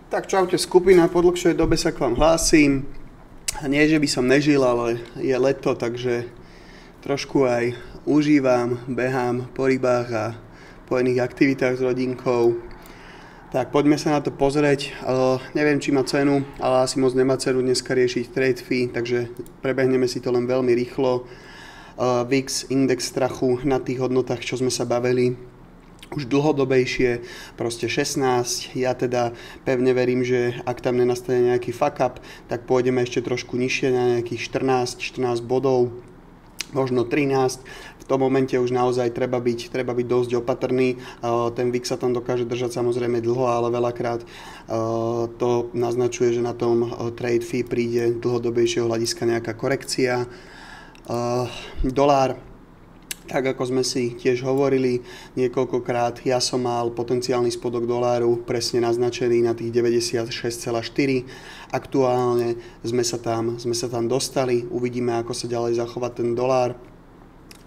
Tak čaute skupina, po dlhšej dobe sa k vám hlásim. Nie, že by som nežil, ale je leto, takže trošku aj užívam, behám po rybách a po iných aktivitách s rodinkou. Tak poďme sa na to pozrieť. Neviem, či má cenu, ale asi moc nemá cenu dneska riešiť trade fee, takže prebehneme si to len veľmi rýchlo. VIX, index strachu na tých hodnotách, čo sme sa bavili. Už dlhodobejšie, proste 16. Ja teda pevne verím, že ak tam nenastane nejaký fuck up, tak pôjdeme ešte trošku nižšie na nejakých 14 bodov, možno 13. V tom momente už naozaj treba byť dosť opatrný. Ten VIX sa tam dokáže držať samozrejme dlho, ale veľakrát to naznačuje, že na tom trade fee príde dlhodobejšieho hľadiska nejaká korekcia. Dolár, tak ako sme si tiež hovorili niekoľkokrát, ja som mal potenciálny spodok doláru presne naznačený na tých 96,4. Aktuálne sme sa tam dostali, uvidíme, ako sa ďalej zachová ten dolár.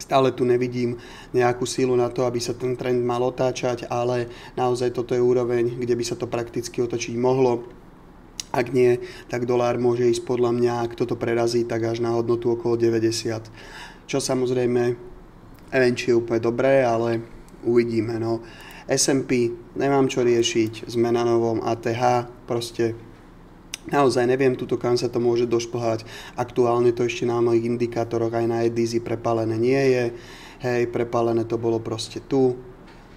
Stále tu nevidím nejakú sílu na to, aby sa ten trend mal otáčať, ale naozaj toto je úroveň, kde by sa to prakticky otočiť mohlo. Ak nie, tak dolár môže ísť podľa mňa, ak toto prerazí, tak až na hodnotu okolo 90. Čo samozrejme neviem, či je úplne dobré, ale uvidíme. No. S&P, nemám čo riešiť, sme na novom ATH, proste naozaj neviem tuto, kam sa to môže došplhať. Aktuálne to ešte na mojich indikátoroch aj na EDZ prepálené nie je. Hej, prepálené to bolo proste tu,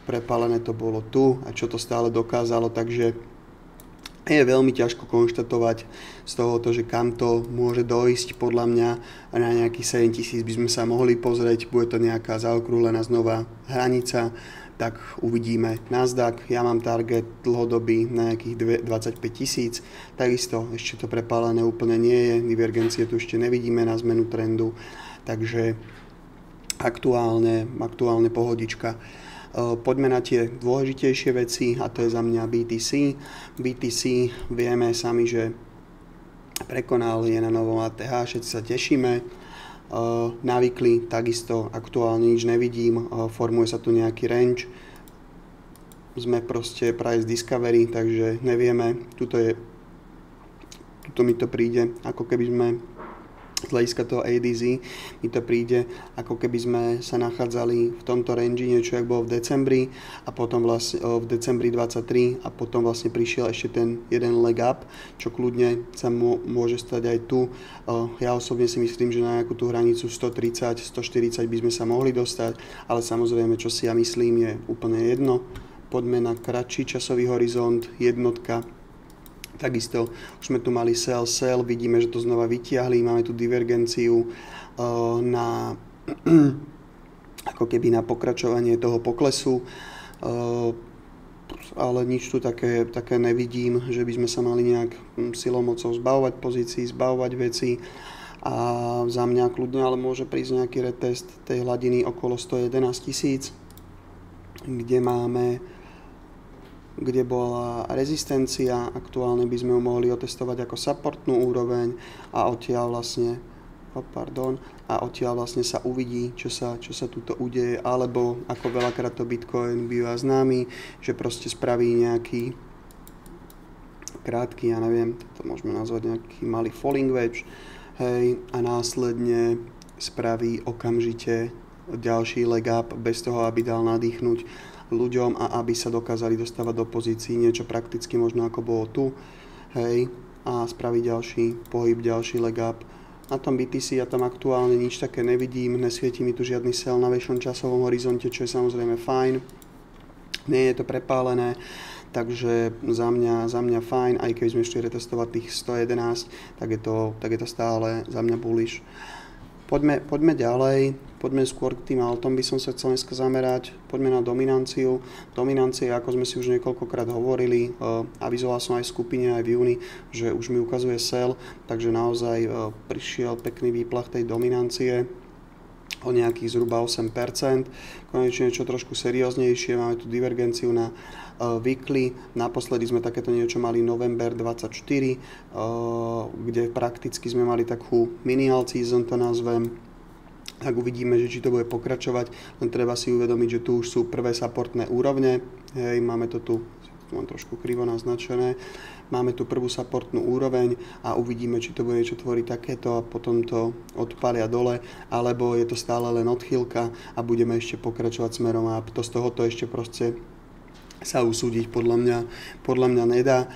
prepálené to bolo tu a čo to stále dokázalo, takže je veľmi ťažko konštatovať z tohoto, že kam to môže dojsť. Podľa mňa na nejakých 7000 by sme sa mohli pozrieť, bude to nejaká zaokrúhlená znova hranica, tak uvidíme. Nasdaq, ja mám target dlhodobý na nejakých 25 000, takisto ešte to prepálené úplne nie je, divergencie tu ešte nevidíme na zmenu trendu, takže aktuálne pohodička. Poďme na tie dôležitejšie veci a to je za mňa BTC. BTC vieme sami, že prekonal, je na novom ATH, všetci sa tešíme. Navykli, takisto aktuálne nič nevidím, formuje sa tu nejaký range. Sme proste price discovery, takže nevieme. Tuto mi to príde, ako keby sme z hľadiska toho ADZ, mi to príde, ako keby sme sa nachádzali v tomto range niečo, jak bolo v decembri a potom vlastne v decembri 23 a potom vlastne prišiel ešte ten jeden leg up, čo kľudne sa môže stať aj tu. Ja osobne si myslím, že na nejakú tú hranicu 130, 140 by sme sa mohli dostať, ale samozrejme, čo si ja myslím, je úplne jedno. Poďme na kratší časový horizont, jednotka. Takisto už sme tu mali sell, vidíme, že to znova vytiahli, máme tu divergenciu ako keby na pokračovanie toho poklesu, ale nič tu také nevidím, že by sme sa mali nejak silomocou zbavovať pozícií, zbavovať veci a za mňa kľudne, ale môže prísť nejaký retest tej hladiny okolo 111 000, kde bola rezistencia, aktuálne by sme ju mohli otestovať ako supportnú úroveň a odtiaľ vlastne sa uvidí, čo sa tuto udeje, alebo ako veľakrát to Bitcoin býva známy, že proste spraví nejaký krátky, ja neviem, to môžeme nazvať nejaký malý falling wedge, hej, a následne spraví okamžite ďalší leg up bez toho, aby dal nadýchnuť ľuďom a aby sa dokázali dostávať do pozícií niečo prakticky možno ako bolo tu, hej, a spraviť ďalší pohyb, ďalší leg up. Na tom BTC ja tam aktuálne nič také nevidím, nesvieti mi tu žiadny sell na väčšom časovom horizonte, čo je samozrejme fajn. Nie je to prepálené, takže za mňa fajn, aj keď sme ešte retestovať tých 111, tak je to stále za mňa bullish. Poďme ďalej, poďme skôr k tým altom, by som sa chcel dneska zamerať, poďme na dominanciu. Dominancia, ako sme si už niekoľkokrát hovorili, avizoval som aj v skupine, aj v júni, že už mi ukazuje sell, takže naozaj prišiel pekný výplach tej dominancie o nejakých zhruba 8%. Konečne niečo trošku serióznejšie, máme tu divergenciu na weekly. Naposledy sme takéto niečo mali november 24, kde prakticky sme mali takú mini alt season, to nazvem. Tak uvidíme, že či to bude pokračovať, len treba si uvedomiť, že tu už sú prvé supportné úrovne. Hej, máme to tu to mám trošku krivo naznačené. Máme tu prvú supportnú úroveň a uvidíme, či to bude niečo tvoriť takéto a potom to odpalia dole, alebo je to stále len odchýlka a budeme ešte pokračovať smerom up. To z tohoto ešte proste sa usúdiť podľa mňa nedá.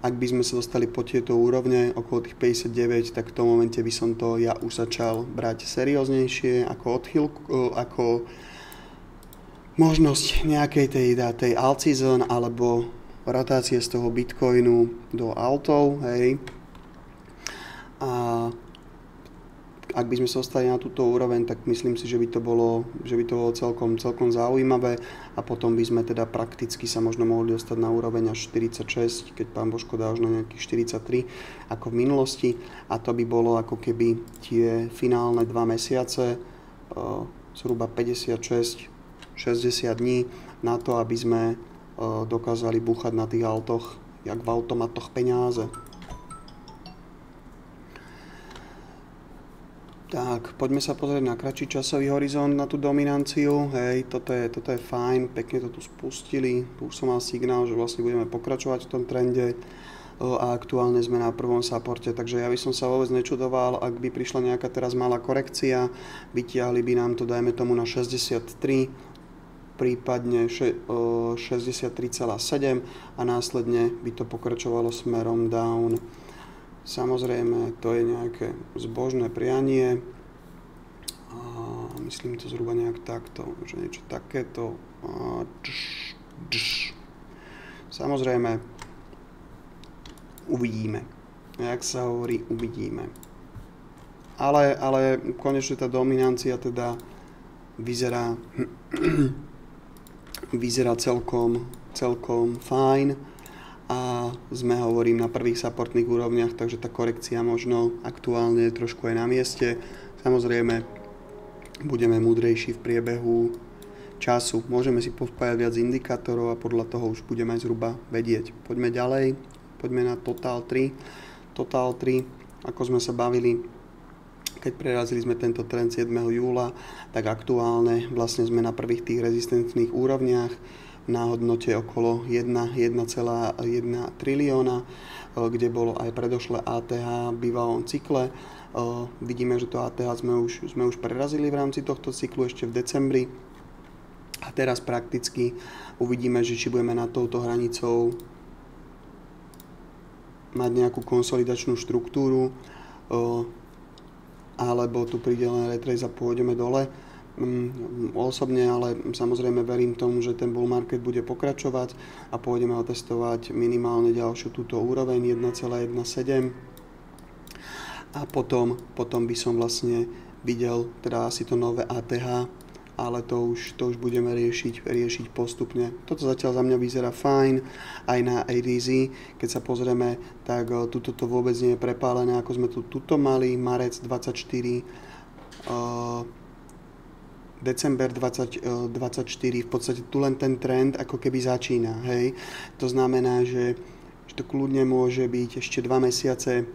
Ak by sme sa dostali po tieto úrovne, okolo tých 59, tak v tom momente by som to ja už začal brať serióznejšie ako odchýlku, ako možnosť nejakej tej alt season alebo rotácie z toho Bitcoinu do altov, hej. A ak by sme sa dostali na túto úroveň, tak myslím si, že by to bolo celkom zaujímavé a potom by sme teda prakticky sa možno mohli dostať na úroveň až 46, keď pán Božko dá už na nejakých 43 ako v minulosti a to by bolo ako keby tie finálne 2 mesiace, zhruba 56-60 dní na to, aby sme dokázali búchať na tých altoch, jak v automatoch peniaze. Tak, poďme sa pozrieť na kratší časový horizont, na tú dominanciu. Hej, toto je fajn, pekne to tu spustili. Tu už som mal signál, že vlastne budeme pokračovať v tom trende a aktuálne sme na prvom supporte, takže ja by som sa vôbec nečudoval, ak by prišla nejaká teraz malá korekcia, vytiahli by nám to, dajme tomu, na 63, prípadne 63,7 a následne by to pokračovalo smerom down. Samozrejme, to je nejaké zbožné prianie. Myslím to zhruba nejak takto, že niečo takéto. Samozrejme, uvidíme. Jak sa hovorí, uvidíme. Ale konečne tá dominancia teda vyzerá celkom fajn. A sme, hovorím, na prvých supportných úrovniach, takže tá korekcia možno aktuálne je trošku aj na mieste. Samozrejme, budeme múdrejší v priebehu času. Môžeme si pospájať viac indikátorov a podľa toho už budeme aj zhruba vedieť. Poďme ďalej, poďme na Total 3. Total 3, ako sme sa bavili, keď prerazili sme tento trend 7. júla, tak aktuálne vlastne sme na prvých tých rezistentných úrovniach na hodnote okolo 1,1 trilióna, kde bolo aj predošlé ATH v bývalom cykle. Vidíme, že to ATH sme už prerazili v rámci tohto cyklu ešte v decembri. A teraz prakticky uvidíme, že či budeme nad touto hranicou mať nejakú konsolidačnú štruktúru, alebo tu príde len retrace a pôjdeme dole. Osobne ale samozrejme verím tomu, že ten bull market bude pokračovať a pôjdeme otestovať minimálne ďalšiu túto úroveň 1,17 a potom by som vlastne videl teda asi to nové ATH, ale to už budeme riešiť postupne. Toto zatiaľ za mňa vyzerá fajn, aj na ADZ, keď sa pozrieme, tak tuto to vôbec nie je prepálené, ako sme tuto mali, marec 24, december 2024, v podstate tu len ten trend ako keby začína, hej. To znamená, že to kľudne môže byť ešte 2 mesiace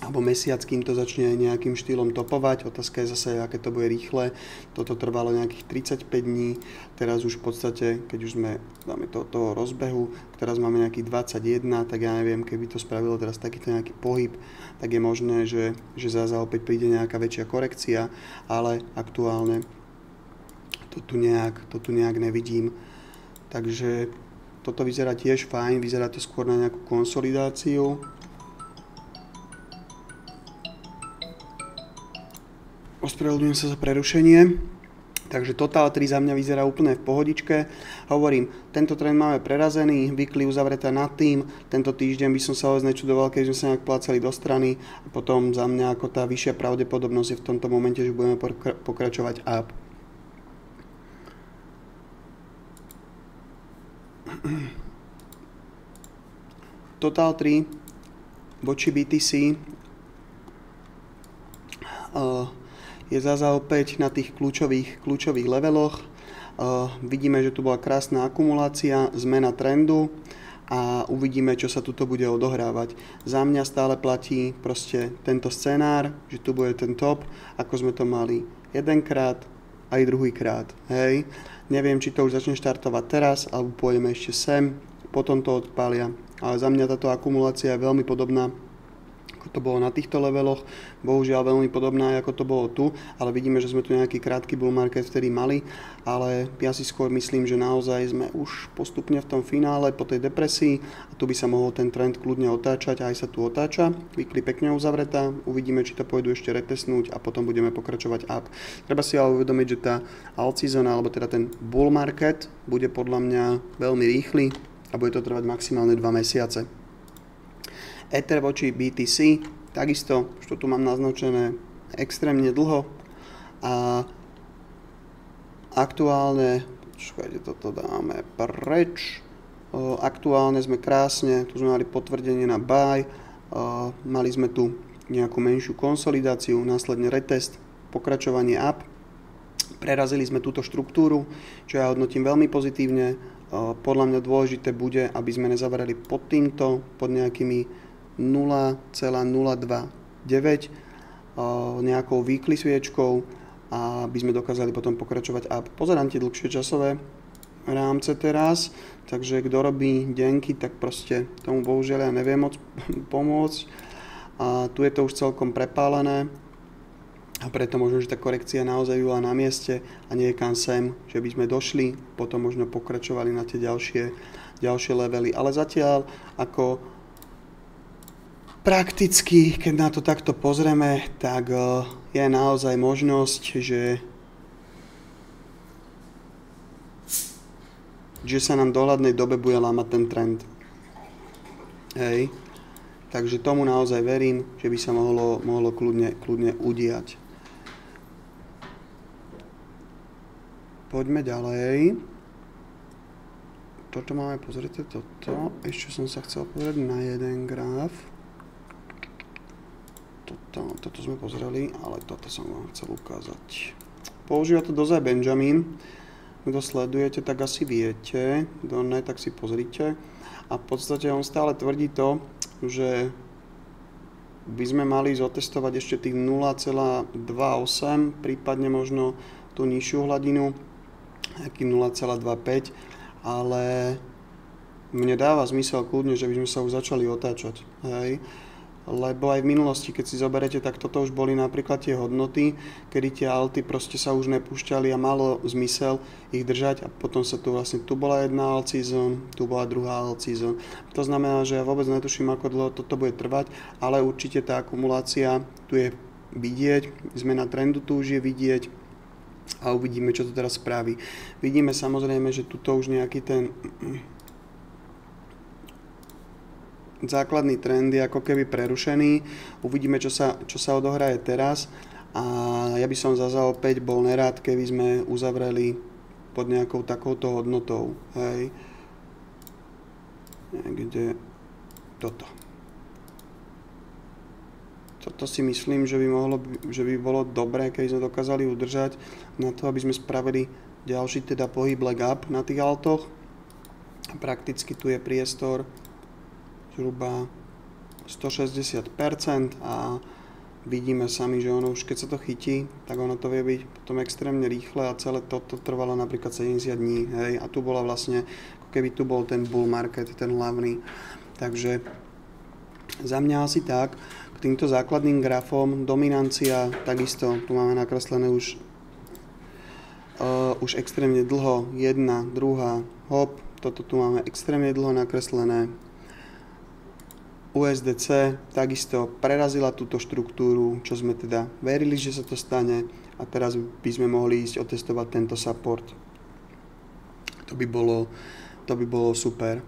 alebo mesiac, kým to začne nejakým štýlom topovať. Otázka je zase, aké to bude rýchle. Toto trvalo nejakých 35 dní, teraz už v podstate, keď už sme dáme toho rozbehu, teraz máme nejakých 21, tak ja neviem, keby to spravilo teraz takýto nejaký pohyb, tak je možné, že zase opäť príde nejaká väčšia korekcia, ale aktuálne to tu nejak nevidím. Takže toto vyzerá tiež fajn, vyzerá to skôr na nejakú konsolidáciu. Ospravedlňujem sa za prerušenie. Takže Total 3 za mňa vyzerá úplne v pohodičke. Hovorím, tento trend máme prerazený, weekly uzavretá nad tým. Tento týždeň by som sa vôbec nečudoval, keď sme sa nejak plácali do strany. A potom za mňa ako tá vyššia pravdepodobnosť je v tomto momente, že budeme pokračovať up. Total 3 voči BTC je zasa opäť na tých kľúčových leveloch. Vidíme, že tu bola krásna akumulácia, zmena trendu a uvidíme, čo sa tuto bude odohrávať. Za mňa stále platí proste tento scenár, že tu bude ten top, ako sme to mali jedenkrát aj druhýkrát. Hej. Neviem, či to už začne štartovať teraz, alebo pôjdeme ešte sem, potom to odpália. Ale za mňa táto akumulácia je veľmi podobná, ako to bolo na týchto leveloch, bohužiaľ veľmi podobná, ako to bolo tu, ale vidíme, že sme tu nejaký krátky bull market vtedy mali, ale ja si skôr myslím, že naozaj sme už postupne v tom finále po tej depresii a tu by sa mohol ten trend kľudne otáčať a aj sa tu otáča, weekly pekne uzavretá, uvidíme, či to pôjdu ešte retestnúť a potom budeme pokračovať up. Treba si ale uvedomiť, že tá alt season, alebo teda ten bull market bude podľa mňa veľmi rýchly a bude to trvať maximálne 2 mesiace. Ether voči BTC, takisto, čo tu mám naznačené, extrémne dlho a aktuálne, počkajte, toto dáme preč, aktuálne sme krásne, tu sme mali potvrdenie na buy, mali sme tu nejakú menšiu konsolidáciu, následne retest, pokračovanie up, prerazili sme túto štruktúru, čo ja hodnotím veľmi pozitívne, podľa mňa dôležité bude, aby sme nezavreli pod týmto, pod nejakými 0,029 nejakou weekly sviečkou a aby sme dokázali potom pokračovať up. Pozerám tie dlhšie časové rámce teraz, takže kto robí denky, tak proste tomu bohužiaľ ja neviem moc pomôcť. A tu je to už celkom prepálené a preto možno, že tá korekcia naozaj bola na mieste a nie kam sem, že by sme došli, potom možno pokračovali na tie ďalšie levely. Ale zatiaľ ako prakticky, keď na to takto pozrieme, tak je naozaj možnosť, že sa nám v dohľadnej dobe bude lámať ten trend. Hej. Takže tomu naozaj verím, že by sa mohlo kľudne udiať. Poďme ďalej. Toto máme, pozrite toto. Ešte som sa chcel pozrieť na jeden graf. Toto sme pozreli, ale toto som vám chcel ukázať. Používa to dozaj Benjamin. Kto sledujete, tak asi viete. Kto ne, tak si pozrite. A v podstate on stále tvrdí to, že by sme mali zotestovať ešte tých 0,28, prípadne možno tú nižšiu hladinu, nejaký 0,25, ale mne dáva zmysel kľudne, že by sme sa už začali otáčať. Hej. Lebo aj v minulosti, keď si zoberete, tak toto už boli napríklad tie hodnoty, kedy tie alty proste sa už nepúšťali a malo zmysel ich držať a potom sa tu vlastne, tu bola jedna alt season, tu bola druhá alt season. To znamená, že ja vôbec netuším, ako dlho toto bude trvať, ale určite tá akumulácia tu je vidieť, zmena trendu tu už je vidieť a uvidíme, čo to teraz spraví. Vidíme samozrejme, že tuto už nejaký ten základný trend je ako keby prerušený. Uvidíme, čo sa odohraje teraz. A ja by som zase opäť bol nerád, keby sme uzavreli pod nejakou takouto hodnotou. Hej. Niekde toto. Toto si myslím, že by bolo dobré, keby sme dokázali udržať na to, aby sme spravili ďalší teda pohyb leg up na tých altoch. Prakticky tu je priestor zhruba 160% a vidíme sami, že ono už keď sa to chytí, tak ono to vie byť potom extrémne rýchle a celé toto trvalo napríklad 70 dní, hej, a tu bola vlastne, ako keby tu bol ten bull market, ten hlavný. Takže za mňa asi tak, k týmto základným grafom, dominancia, takisto, tu máme nakreslené už extrémne dlho, jedna, druhá, hop, toto tu máme extrémne dlho nakreslené. USDC takisto prerazila túto štruktúru, čo sme teda verili, že sa to stane a teraz by sme mohli ísť otestovať tento support. To by bolo super.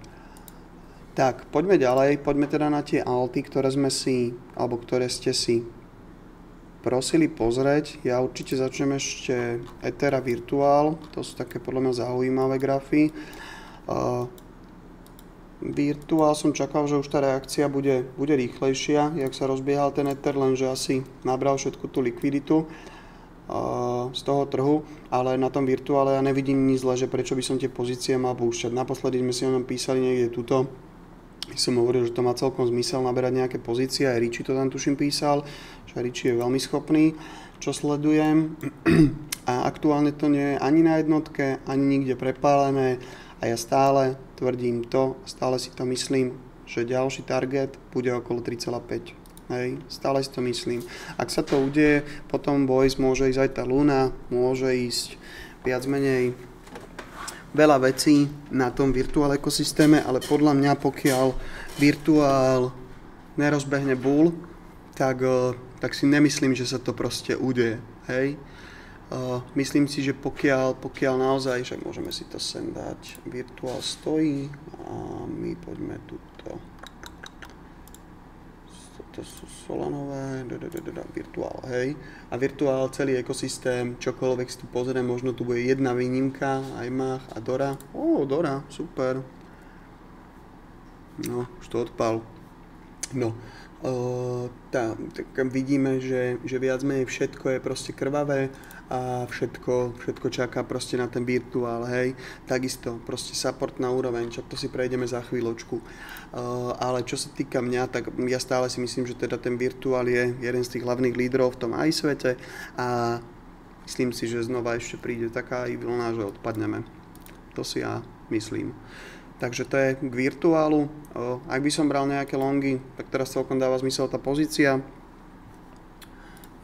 Tak, poďme ďalej, poďme teda na tie alty, ktoré ste si prosili pozrieť. Ja určite začnem ešte Ethera Virtual, to sú také podľa mňa zaujímavé grafy. Virtuál som čakal, že už tá reakcia bude rýchlejšia, jak sa rozbiehal ten Ether, lenže asi nabral všetku tú likviditu z toho trhu, ale na tom virtuále ja nevidím nič zle, že prečo by som tie pozície mal púšťať. Naposledy sme si o ňom písali niekde tuto, som hovoril, že to má celkom zmysel naberať nejaké pozície, aj Richie to tam tuším písal, že Richie je veľmi schopný, čo sledujem a aktuálne to nie je ani na jednotke, ani nikde prepálené. A ja stále tvrdím to, stále si to myslím, že ďalší target bude okolo 3,5. Hej, stále si to myslím. Ak sa to udeje, potom boys môže ísť aj tá Luna, môže ísť viac menej veľa vecí na tom virtuál ekosystéme, ale podľa mňa, pokiaľ virtuál nerozbehne bull, tak si nemyslím, že sa to proste udeje. Hej. Myslím si, že pokiaľ naozaj, že môžeme si to sem dať, virtuál stojí a my poďme tuto. To sú Solanové, virtuál, hej. A virtuál, celý ekosystém, čokoľvek si tu pozriem, možno tu bude jedna výnimka, iMach a Dora. Dora, super. No, už to odpal. No, tak vidíme, že viac menej všetko je proste krvavé a všetko čaká proste na ten virtuál, hej. Takisto, proste supportná úroveň, čak to si prejdeme za chvíľočku. Ale čo sa týka mňa, tak ja stále si myslím, že teda ten virtuál je jeden z tých hlavných lídrov v tom aj svete a myslím si, že znova ešte príde taká aj vlna, že odpadneme. To si ja myslím. Takže to je k virtuálu. Ak by som bral nejaké longy, tak teraz celkom dáva zmysel tá pozícia.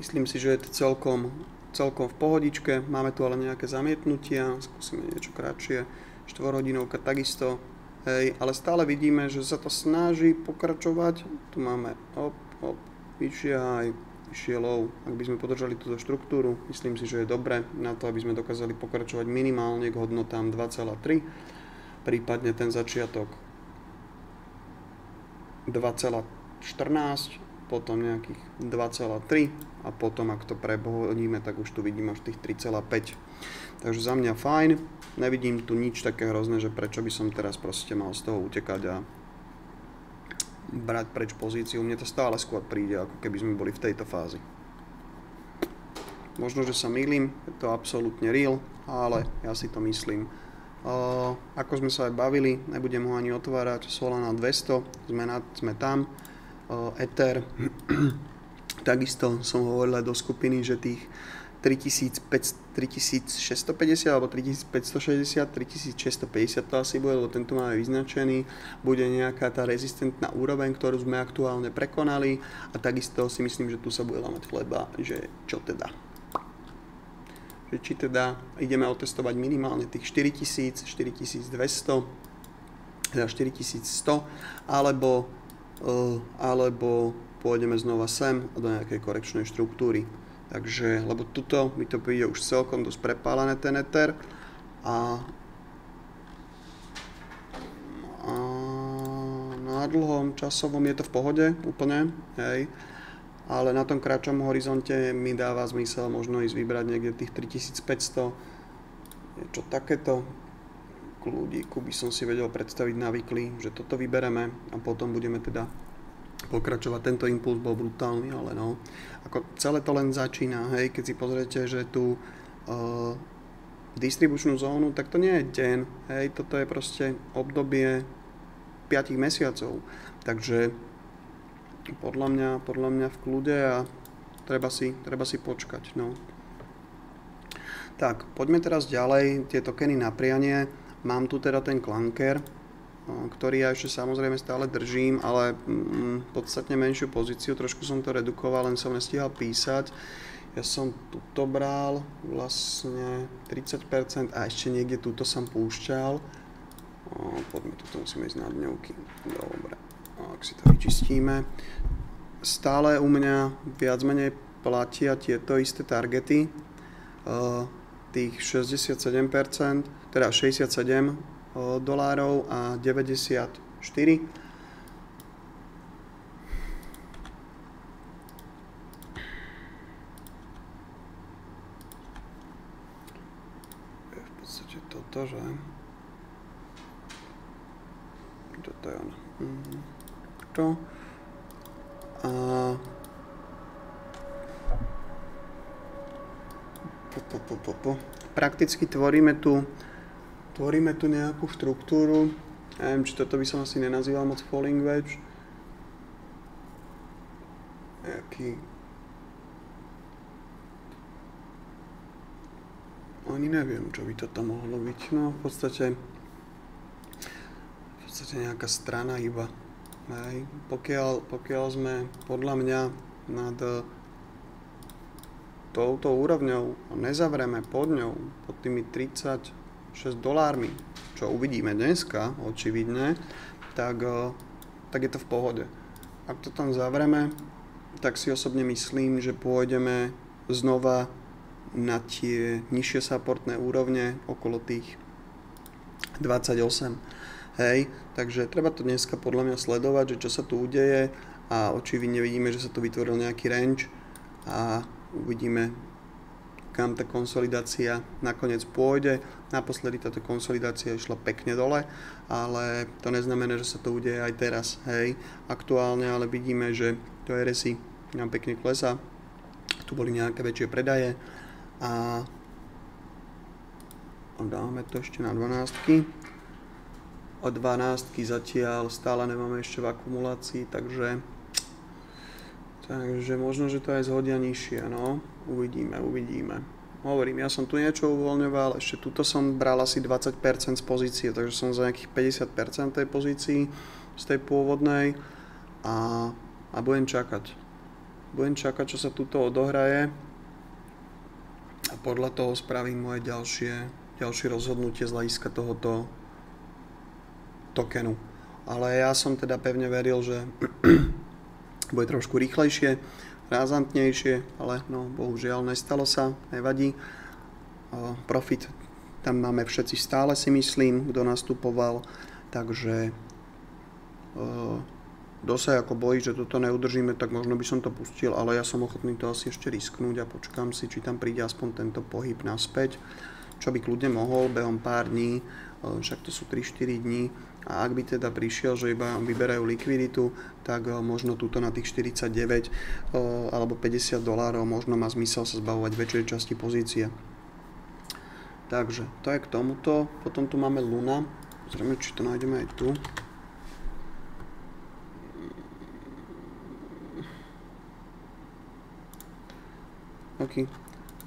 Myslím si, že je to celkom v pohodičke. Máme tu ale nejaké zamietnutia. Skúsime niečo kratšie. 4-hodinovka takisto. Hej, ale stále vidíme, že sa to snaží pokračovať. Tu máme vyššie high, vyššie low. Ak by sme podržali túto štruktúru, myslím si, že je dobre na to, aby sme dokázali pokračovať minimálne k hodnotám 2,3. Prípadne ten začiatok 2,14, potom nejakých 2,3 a potom ak to prehodíme, tak už tu vidíme až tých 3,5. Takže za mňa fajn, nevidím tu nič také hrozné, že prečo by som teraz proste mal z toho utekať a brať preč pozíciu. Mne to stále skôr príde, ako keby sme boli v tejto fázi. Možno, že sa mýlim, je to absolútne real, ale ja si to myslím. Ako sme sa aj bavili, nebudem ho ani otvárať, Solana 200, sme tam, Ether, takisto som hovoril aj do skupiny, že tých 3650 alebo 3560, 3650 to asi bude, lebo tento máme vyznačený, bude nejaká tá rezistentná úroveň, ktorú sme aktuálne prekonali a takisto si myslím, že tu sa bude lámať chleba, že čo teda. Že či teda ideme otestovať minimálne tých 4000, 4200, teda 4100, alebo pôjdeme znova sem do nejakej korekčnej štruktúry. Takže, lebo tuto mi to príde už celkom dosť prepálené ten Ether a na dlhom časovom je to v pohode úplne, hej. Ale na tom kratšom horizonte mi dáva zmysel možno ísť vybrať niekde tých 3500. Niečo takéto. K ľudíku by som si vedel predstaviť navykli, že toto vybereme a potom budeme teda pokračovať. Tento impuls bol brutálny, ale no. Ako celé to len začína, hej, keď si pozriete, že tu distribučnú zónu, tak to nie je deň, hej, toto je proste obdobie 5 mesiacov. Takže podľa mňa v kľude a treba si počkať, no. Tak, poďme teraz ďalej, tie tokeny na prianie. Mám tu teda ten Klanker, ktorý ja ešte samozrejme stále držím, ale podstatne menšiu pozíciu, trošku som to redukoval, len som nestihal písať. Ja som tuto bral vlastne 30% a ešte niekde túto som púšťal. Poďme, tuto musíme ísť na dňovky. Dobre. Ak si to vyčistíme. Stále u mňa viac menej platia tieto isté targety. Tých 67%, teda 67 dolárov a 94. Je v podstate toto, že? Toto je ono. A prakticky tvoríme tu nejakú štruktúru. Neviem, či toto by som asi nenazýval moc falling wedge. Ani neviem, čo by toto mohlo byť. No, v podstate podstate nejaká strana iba. Hej. Pokiaľ sme podľa mňa nad touto úrovňou nezavrieme pod ňou, pod tými $36, čo uvidíme dneska, očividne, tak je to v pohode. Ak to tam zavrieme, tak si osobne myslím, že pôjdeme znova na tie nižšie supportné úrovne okolo tých 28. Hej, takže treba to dneska podľa mňa sledovať, že čo sa tu udeje a očividne vidíme, že sa tu vytvoril nejaký range a uvidíme, kam tá konsolidácia nakoniec pôjde. Naposledy táto konsolidácia išla pekne dole, ale to neznamená, že sa to udeje aj teraz. Hej, aktuálne ale vidíme, že to RSI nám pekne klesá, tu boli nejaké väčšie predaje a dáme to ešte na 12. O 12 zatiaľ stále nemáme ešte v akumulácii, takže možno, že to aj zhodia nižšie, no. Uvidíme. Hovorím, ja som tu niečo uvoľňoval, ešte tuto som bral asi 20% z pozície, takže som za nejakých 50% tej pozícii z tej pôvodnej a budem čakať. Čo sa tuto odohraje a podľa toho spravím moje ďalšie rozhodnutie z hľadiska tohoto tokenu. Ale ja som teda pevne veril, že bude trošku rýchlejšie, razantnejšie, ale no bohužiaľ nestalo sa, nevadí. Profit tam máme všetci stále, si myslím, kto nastupoval, takže kto sa ako bojí, že toto neudržíme, tak možno by som to pustil, ale ja som ochotný to asi ešte risknúť a počkám si, či tam príde aspoň tento pohyb naspäť, čo by kľudne mohol behom pár dní, však to sú 3-4 dní. A ak by teda prišiel, že iba vyberajú likviditu, tak možno túto na tých 49 alebo $50 možno má zmysel sa zbavovať väčšej časti pozície. Takže to je k tomuto. Potom tu máme Luna. Zrejme, či to nájdeme aj tu. OK.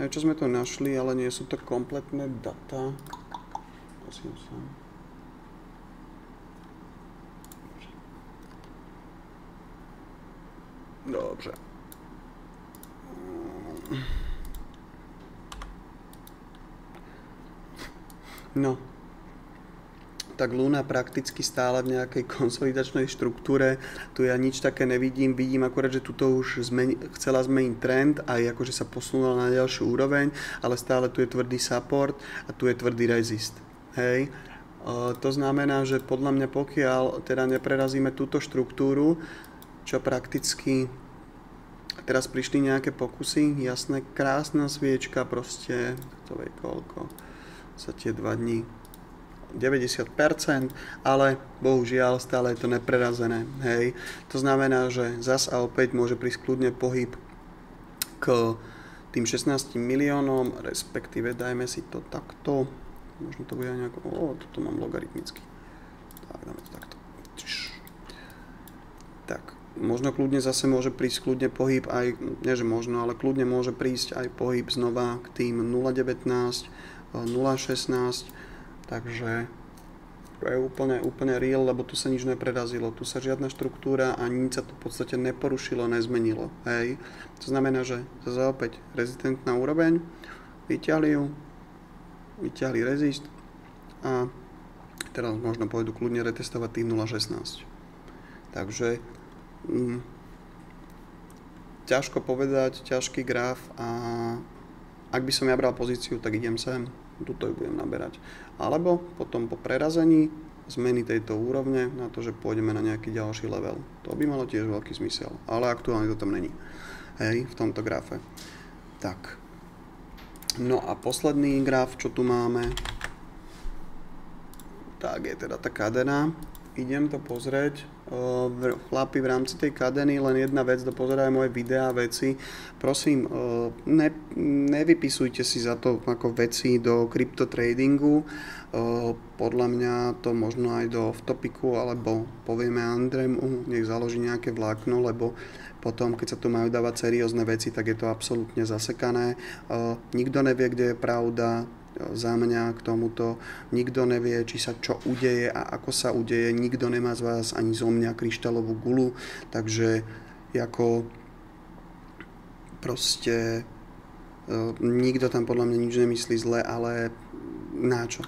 Čo sme to našli, ale nie sú to kompletné data. Prosím sa. Dobre. No. Tak Luna prakticky stále v nejakej konsolidačnej štruktúre. Tu ja nič také nevidím. Vidím akurát, že tuto už chcela zmeniť trend aj akože sa posunula na ďalšiu úroveň, ale stále tu je tvrdý support a tu je tvrdý resist. Hej. To znamená, že podľa mňa pokiaľ teda neprerazíme túto štruktúru, čo prakticky teraz prišli nejaké pokusy, jasné, krásna sviečka, proste, to vie koľko, za tie 2 dní, 90%, ale bohužiaľ stále je to neprerazené, hej. To znamená, že zas a opäť môže prísť kľudne pohyb k tým 16 miliónom, respektíve dajme si to takto, možno to bude aj nejako, toto mám logaritmicky, tak dáme to takto, tak. Možno kľudne zase môže prísť kľudne pohyb aj, nie že možno, ale kľudne môže prísť aj pohyb znova k tým 0,19, 0,16, takže to je úplne real, lebo tu sa nič neprerazilo, tu sa žiadna štruktúra a nič sa tu v podstate neporušilo, nezmenilo, hej. To znamená, že zase opäť rezistentná úroveň, vyťahli rezist a teraz možno pôjdu kľudne retestovať tých 0,16. Takže ťažko povedať, ťažký graf a ak by som ja bral pozíciu, tak idem sem, tuto ju budem naberať. Alebo potom po prerazení zmeny tejto úrovne na to, že pôjdeme na nejaký ďalší level. To by malo tiež veľký zmysel, ale aktuálne to tam není. Hej, v tomto grafe. Tak. No a posledný graf, čo tu máme, tak je teda tá kadena. Idem to pozrieť, chlapi v rámci tej kadeny, len jedna vec, dopozerajú moje videá, veci. Prosím, nevypisujte si za to ako veci do kryptotradingu. Podľa mňa to možno aj do off-topiku, alebo povieme Andrému, nech založí nejaké vlákno, lebo potom, keď sa tu majú dávať seriózne veci, tak je to absolútne zasekané. Nikto nevie, kde je pravda. za mňa k tomuto. Nikto nevie, či sa čo udeje a ako sa udeje. Nikto nemá z vás ani zo mňa kryštálovú gulu, takže ako proste nikto tam podľa mňa nič nemyslí zle, ale náčo?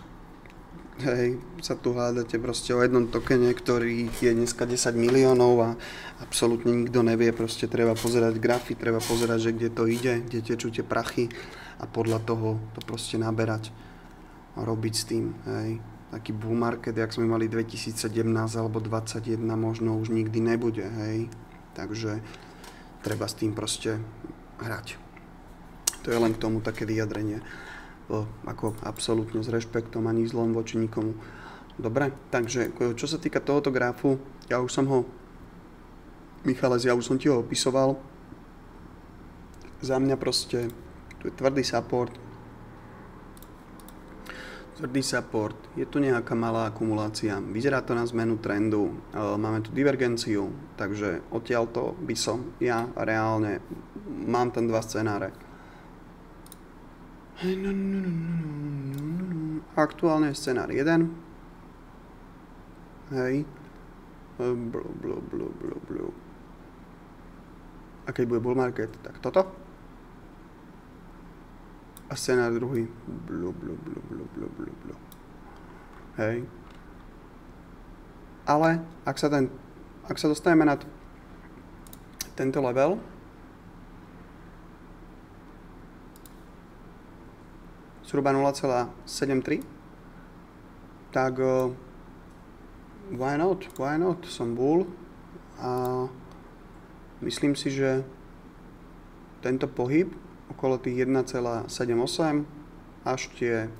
Hej, sa tu hádate proste o jednom tokene, ktorý je dneska 10 miliónov a absolútne nikto nevie, proste treba pozerať grafy, treba pozerať, že kde to ide, kde tečú tie prachy a podľa toho to proste naberať a robiť s tým, hej. Taký bull market, jak sme mali 2017 alebo 2021, možno už nikdy nebude, hej. Takže treba s tým proste hrať. To je len k tomu také vyjadrenie. Ako absolútne s rešpektom ani zlom voči nikomu. Dobre, takže čo sa týka tohoto grafu, ja už som ho, Michales, ja už som ti ho opisoval. Za mňa proste, tu je tvrdý support. Tvrdý support, je tu nejaká malá akumulácia, vyzerá to na zmenu trendu, máme tu divergenciu, takže odtiaľto by som ja reálne, mám tam dva scenáre. Aktuálne je scenár 1. Hej. A keď bude bull market, tak toto. A scenár druhý. Hej. Ale ak sa dostaneme na tento level, zhruba 0,73, tak why not, som bull a myslím si, že tento pohyb okolo tých 1,78 až tie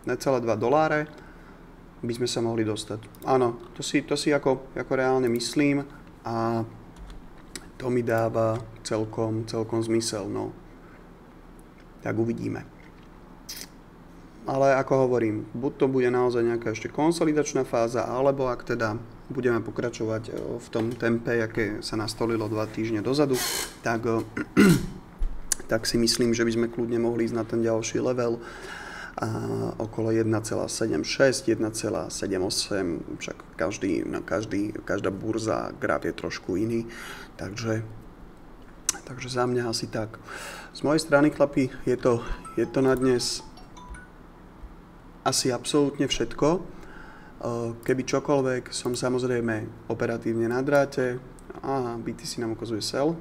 necelé $2 by sme sa mohli dostať. Áno, to si ako reálne myslím a to mi dáva celkom zmysel, no. Tak uvidíme. Ale ako hovorím, buď to bude naozaj nejaká ešte konsolidačná fáza, alebo ak teda budeme pokračovať v tom tempe, aké sa nastolilo 2 týždne dozadu, tak si myslím, že by sme kľudne mohli ísť na ten ďalší level a okolo 1,76, 1,78, však každá burza, graf je trošku iný, takže za mňa asi tak. Z mojej strany, chlapi, je to na dnes asi absolútne všetko. Keby čokoľvek, som samozrejme operatívne na dráte. Aha, BTC nám ukazuje sell,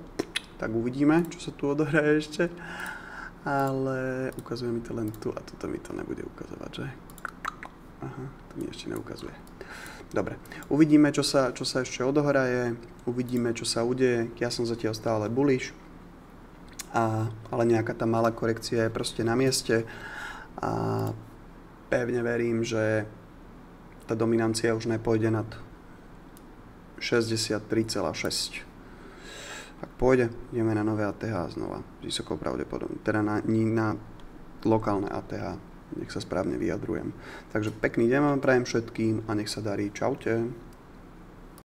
tak uvidíme, čo sa tu odohraje ešte. Ale ukazuje mi to len tu a toto mi to nebude ukazovať, že? Aha, to mi ešte neukazuje. Dobre, uvidíme, čo sa ešte odohraje, uvidíme, čo sa udeje. Ja som zatiaľ stále bullish, ale nejaká tá malá korekcia je proste na mieste a pevne verím, že tá dominancia už nepôjde nad 63,6. Ak pôjde, ideme na nové ATH znova. Vysokou pravdepodobne. Teda na lokálne ATH. Nech sa správne vyjadrujem. Takže pekný deň vám prajem všetkým a nech sa darí. Čaute.